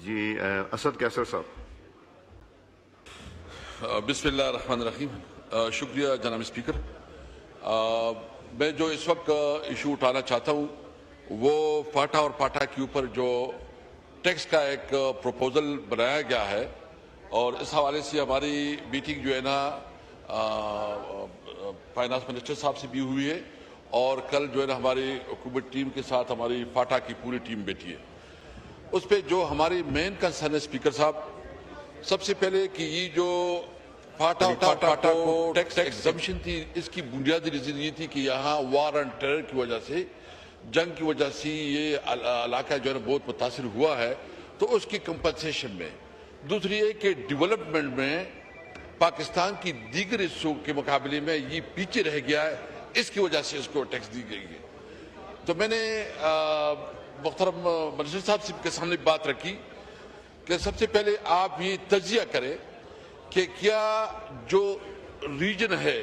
جی اسد کیسر صاحب. بسم اللہ الرحمن الرحیم. شکریہ جناب اسپیکر. میں جو اس وقت ایشو اٹھانا چاہتا ہوں وہ فاٹا اور پاٹا کے اوپر جو ٹیکس کا ایک پروپوزل بنایا گیا ہے، اور اس حوالے سے ہماری میٹنگ جو ہے نا فائنانس منسٹر صاحب سے بھی ہوئی ہے، اور کل جو ہے نا ہماری حکومت ٹیم کے ساتھ ہماری فاٹا کی پوری ٹیم بیٹھی ہے. اس پہ جو ہماری مین کنسرن ہے اسپیکر صاحب، سب سے پہلے کہ یہ جو فاٹا کو ٹیکس ایگزمپشن تھی، اس کی بنیادی ریزن یہ تھی کہ یہاں وار اینڈ ٹیرر کی وجہ سے، جنگ کی وجہ سے یہ علاقہ جو ہے نا بہت متاثر ہوا ہے، تو اس کی کمپنسیشن میں. دوسری ہے کہ ڈیولپمنٹ میں پاکستان کی دیگر حصوں کے مقابلے میں یہ پیچھے رہ گیا ہے، اس کی وجہ سے اس کو ٹیکس دی گئی ہے. تو میں نے محترم منسٹر صاحب کے سامنے بات رکھی کہ سب سے پہلے آپ یہ تجزیہ کریں کہ کیا جو ریجن ہے،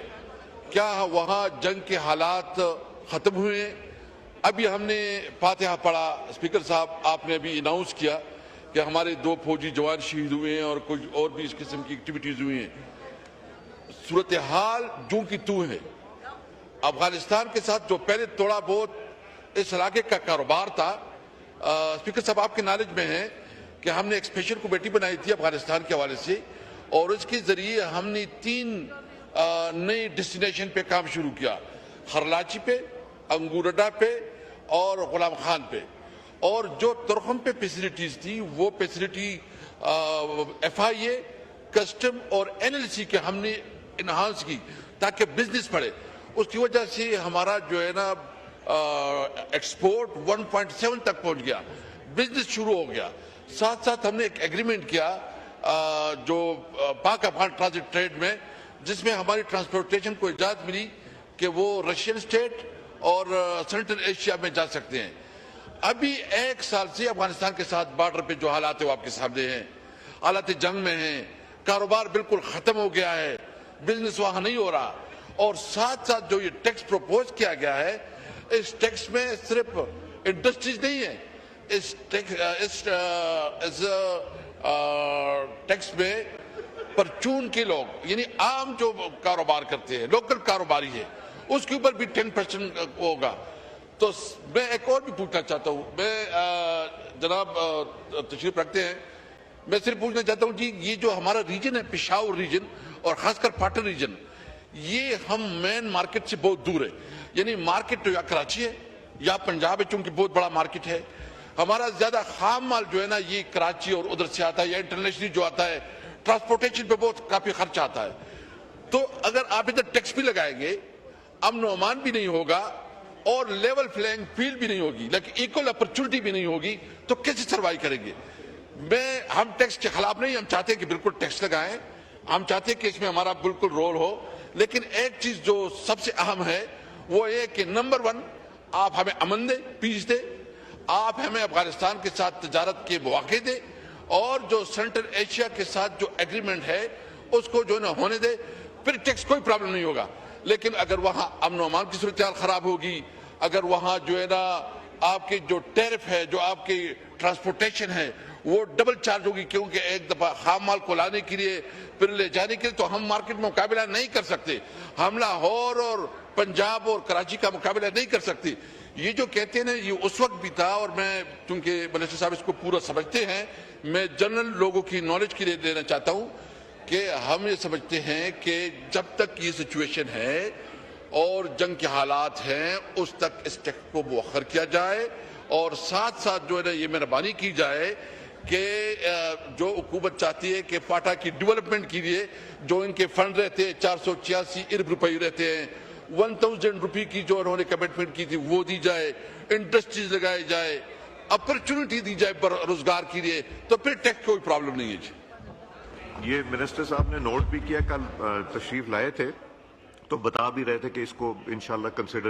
کیا وہاں جنگ کے حالات ختم ہوئے ہیں؟ ابھی ہم نے فاتحہ پڑھا، اسپیکر صاحب آپ نے ابھی اناؤنس کیا کہ ہمارے 2 فوجی جوان شہید ہوئے ہیں اور کچھ اور بھی اس قسم کی ایکٹیویٹیز ہوئی ہیں. صورتحال جو کی تو ہے. افغانستان کے ساتھ جو پہلے تھوڑا بہت اس علاقے کا کاروبار تھا، اسپیکر صاحب آپ کے نالج میں ہے کہ ہم نے ایک اسپیشل کمیٹی بنائی تھی افغانستان کے حوالے سے، اور اس کے ذریعے ہم نے 3 نئی ڈیسٹینیشن پہ کام شروع کیا: خرلاچی پہ، انگورڈا پہ اور غلام خان پہ. اور جو ترخم پہ فیسلٹیز تھی وہ فیسلٹی FIA، کسٹم اور NLC کے ہم نے انہانس کی تاکہ بزنس بڑھے. اس کی وجہ سے ہمارا جو ہے نا ایکسپورٹ 1.7 تک پہنچ گیا، بزنس شروع ہو گیا. ساتھ ساتھ ہم نے ایک ایگریمنٹ کیا جو پاک افغان ٹرانزٹ ٹریڈ میں، جس میں ہماری ٹرانسپورٹیشن کو اجازت ملی کہ وہ رشین اسٹیٹ اور سینٹرل ایشیا میں جا سکتے ہیں. ابھی 1 سال سے افغانستان کے ساتھ بارڈر پہ جو حالات ہیں وہ آپ کے سامنے ہیں. حالات جنگ میں ہیں، کاروبار بالکل ختم ہو گیا ہے، بزنس وہاں نہیں ہو رہا. اور ساتھ ساتھ جو یہ ٹیکس پروپوز کیا گیا ہے، اس ٹیکس میں صرف انڈسٹریز نہیں ہے، اس ٹیکس میں پرچون کے لوگ، یعنی عام جو کاروبار کرتے ہیں، لوکل کاروباری ہے، اس کے اوپر بھی 10% ہوگا. تو میں ایک اور بھی پوچھنا چاہتا ہوں. میں جناب تشریف رکھتے ہیں، میں صرف پوچھنا چاہتا ہوں جی، یہ جو ہمارا ریجن ہے پشاور ریجن اور خاص کر پاٹن ریجن، یہ ہم مین مارکیٹ سے بہت دور ہے. یعنی مارکیٹ تو یا کراچی ہے یا پنجاب ہے، چونکہ بہت بڑا مارکیٹ ہے. ہمارا زیادہ خام مال جو ہے نا یہ کراچی اور ادھر سے آتا ہے، یا انٹرنیشنلی جو آتا ہے ٹرانسپورٹیشن پہ بہت کافی خرچ آتا ہے. تو اگر آپ ادھر ٹیکس بھی لگائیں گے، امن و امان بھی نہیں ہوگا اور لیول پلینگ فیلڈ بھی نہیں ہوگی، لیکن ایکول اپرچونٹی بھی نہیں ہوگی، تو کیسے سروائیو کریں گے؟ ہم ٹیکس کے خلاف نہیں، ہم چاہتے ہیں کہ بالکل ٹیکس لگائیں، ہم چاہتے ہیں کہ اس میں ہمارا بالکل رول ہو. لیکن ایک چیز جو سب سے اہم ہے وہ یہ کہ نمبر 1، آپ ہمیں امن دیں، پیس دیں، آپ ہمیں افغانستان کے ساتھ تجارت کے مواقع دیں، اور جو سینٹرل ایشیا کے ساتھ جو ایگریمنٹ ہے اس کو جو ہے نا ہونے دے. پھر ٹیکس کوئی پرابلم نہیں ہوگا. لیکن اگر وہاں امن و امان کی صورتحال خراب ہوگی، اگر وہاں جو ہے نا آپ کے جو ٹیرف ہے، جو آپ کی ٹرانسپورٹیشن ہے وہ ڈبل چارج ہوگی، کیونکہ ایک دفعہ خام مال کو لانے کے لیے پھر لے جانے کے لیے، تو ہم مارکیٹ میں مقابلہ نہیں کر سکتے. ہم لاہور اور پنجاب اور کراچی کا مقابلہ نہیں کر سکتے. یہ جو کہتے ہیں نا، یہ اس وقت بھی تھا، اور میں چونکہ منسٹر صاحب اس کو پورا سمجھتے ہیں، میں جنرل لوگوں کی نالج کے لیے دینا چاہتا ہوں کہ ہم یہ سمجھتے ہیں کہ جب تک یہ سچویشن ہے اور جنگ کے حالات ہیں، اس تک اس ٹیکس کو مؤخر کیا جائے، اور ساتھ ساتھ جو ہے نا یہ مہربانی کی جائے کہ جو حکومت چاہتی ہے کہ فاٹا کی ڈیولپمنٹ کے لیے جو ان کے فنڈ رہتے ہیں 486 ارب روپے رہتے ہیں، 1000 روپے کی جو انہوں نے کمٹمنٹ کی تھی وہ دی جائے، انڈسٹریز لگائی جائے، اپرچونٹی دی جائے روزگار کے لیے، تو پھر ٹیکس کوئی پرابلم نہیں ہے. جی یہ منسٹر صاحب نے نوٹ بھی کیا، کل تشریف لائے تھے تو بتا بھی رہے تھے کہ اس کو انشاءاللہ کنسیڈر